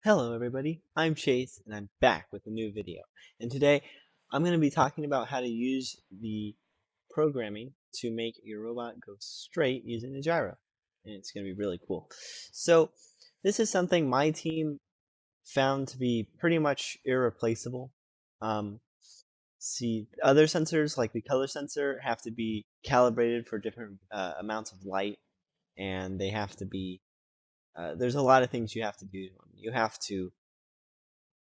Hello everybody, I'm Chase and I'm back with a new video. And today I'm going to be talking about how to use the programming to make your robot go straight using the gyro. And it's going to be really cool. So this is something my team found to be pretty much irreplaceable. Um, See, other sensors like the color sensor have to be calibrated for different amounts of light, and they have to be there's a lot of things you have to do to them. You have to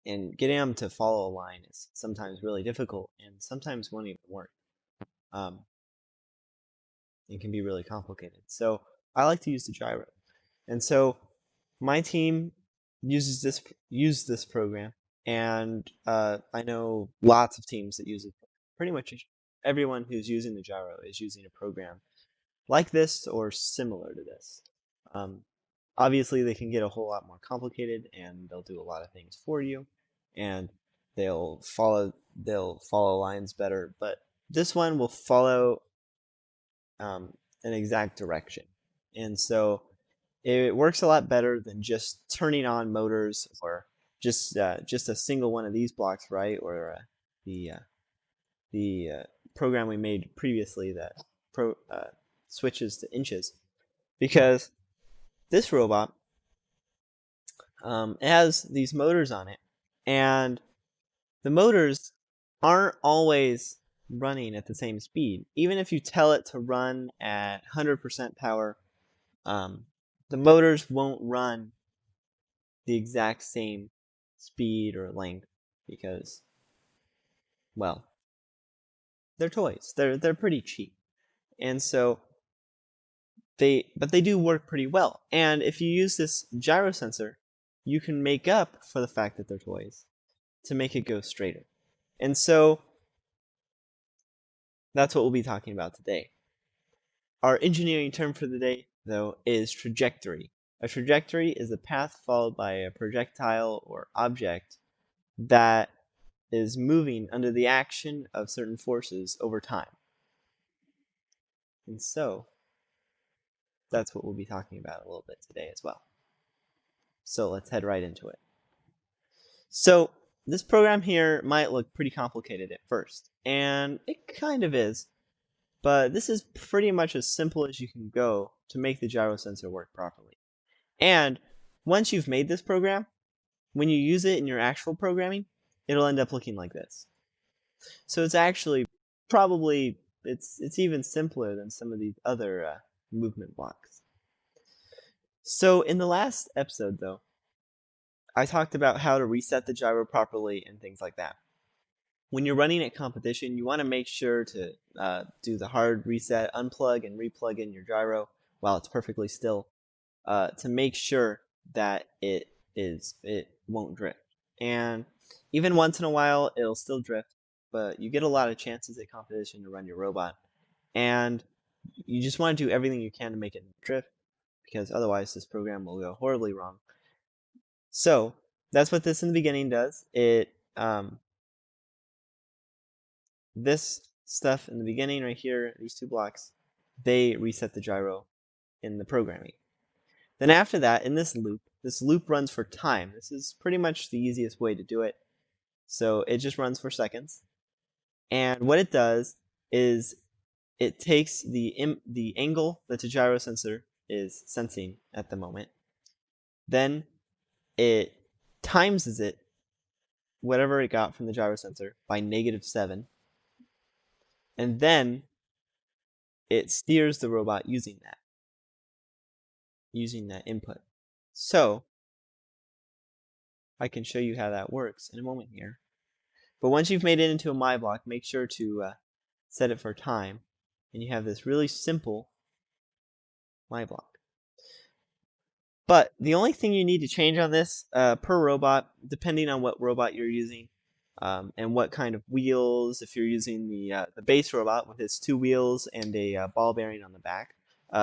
and getting them to follow a line is sometimes really difficult and sometimes won't even work. Um, it can be really complicated. So I like to use the gyro. And so my team use this program, and I know lots of teams that use it. Pretty much everyone who's using the gyro is using a program like this or similar to this. Um, Obviously, they can get a whole lot more complicated, and they'll do a lot of things for you, and they'll follow lines better. But this one will follow an exact direction, and so it works a lot better than just turning on motors or just a single one of these blocks, right? Or the uh, the program we made previously that switches to inches, because this robot it has these motors on it, and the motors aren't always running at the same speed. Even if you tell it to run at 100% power, um, the motors won't run the exact same speed or length because, well, they're toys. They're pretty cheap, and so they do work pretty well. And if you use this gyro sensor, you can make up for the fact that they're toys to make it go straighter. And so that's what we'll be talking about today. Our engineering term for the day, though, is trajectory. A trajectory is the path followed by a projectile or object that is moving under the action of certain forces over time. And so that's what we'll be talking about a little bit today as well. So let's head right into it. So this program here might look pretty complicated at first, and it kind of is, but this is pretty much as simple as you can go to make the gyro sensor work properly. And once you've made this program, when you use it in your actual programming, it'll end up looking like this. So it's actually probably, it's even simpler than some of these other movement blocks. So in the last episode, though, I talked about how to reset the gyro properly and things like that. When you're running at competition, you want to make sure to do the hard reset, unplug and replug in your gyro while it's perfectly still, to make sure that it won't drift. And even once in a while, it'll still drift, but you get a lot of chances at competition to run your robot, and you just want to do everything you can to make it drift, because otherwise this program will go horribly wrong. So that's what this in the beginning does. This stuff in the beginning right here, these two blocks, they reset the gyro in the programming. Then after that, in this loop runs for time. This is pretty much the easiest way to do it. So it just runs for seconds. And what it does is it takes the angle that the gyro sensor is sensing at the moment. Then it times it, whatever it got from the gyro sensor, by -7. And then it steers the robot using that input. So I can show you how that works in a moment here. But once you've made it into a my block, make sure to set it for time, and you have this really simple my block. But the only thing you need to change on this per robot, depending on what robot you're using, and what kind of wheels, if you're using the base robot with its 2 wheels and a ball bearing on the back,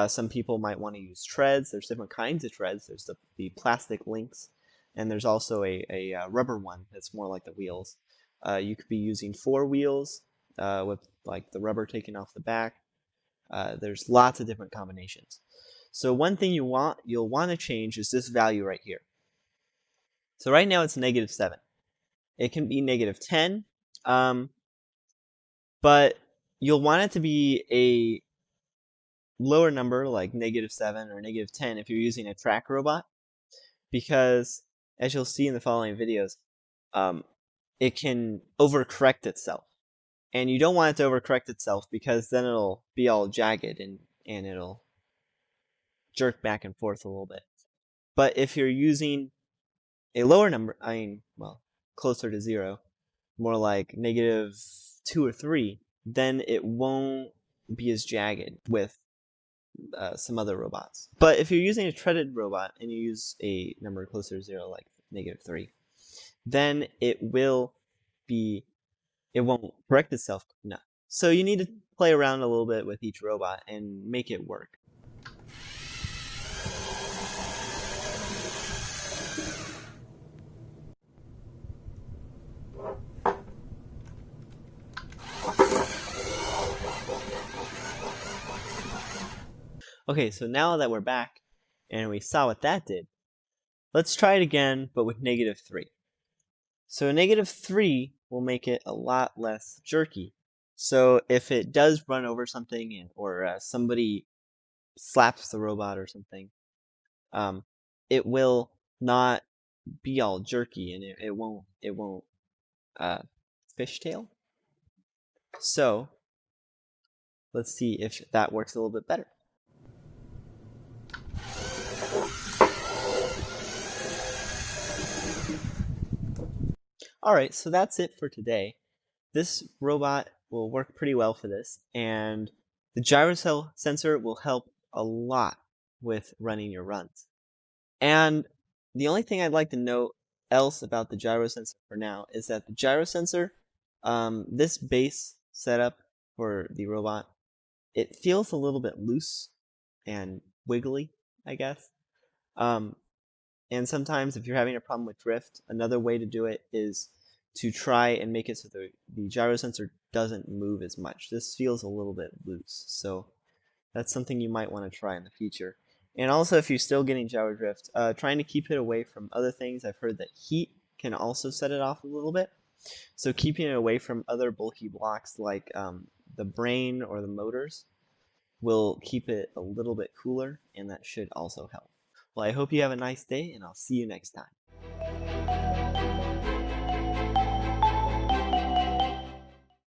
some people might want to use treads. There's different kinds of treads. There's the plastic links, and there's also a rubber one that's more like the wheels. You could be using 4 wheels with like the rubber taken off the back. There's lots of different combinations. So one thing you'll want to change is this value right here. So right now it's -7. It can be -10, but you'll want it to be a lower number like -7 or -10 if you're using a track robot, because as you'll see in the following videos, it can overcorrect itself. And you don't want it to overcorrect itself because then it'll be all jagged and it'll jerk back and forth a little bit. But if you're using a lower number, well, closer to 0, more like -2 or 3, then it won't be as jagged with some other robots. But if you're using a treaded robot and you use a number closer to 0, like -3, then it won't correct itself enough. So you need to play around a little bit with each robot and make it work. Okay, so now that we're back and we saw what that did, let's try it again, but with -3. So -3 will make it a lot less jerky. So if it does run over something or somebody slaps the robot or something, it will not be all jerky and it won't fishtail. So let's see if that works a little bit better. Alright, so that's it for today. This robot will work pretty well for this, and the gyro sensor will help a lot with running your runs. And the only thing I'd like to note else about the gyro sensor for now is that the gyro sensor, this base setup for the robot, it feels a little bit loose and wiggly, I guess. And sometimes if you're having a problem with drift, another way to do it is to try and make it so the gyro sensor doesn't move as much. This feels a little bit loose, so that's something you might want to try in the future. And also, if you're still getting gyro drift, trying to keep it away from other things. I've heard that heat can also set it off a little bit. So keeping it away from other bulky blocks like the brain or the motors will keep it a little bit cooler, and that should also help. Well, I hope you have a nice day, and I'll see you next time.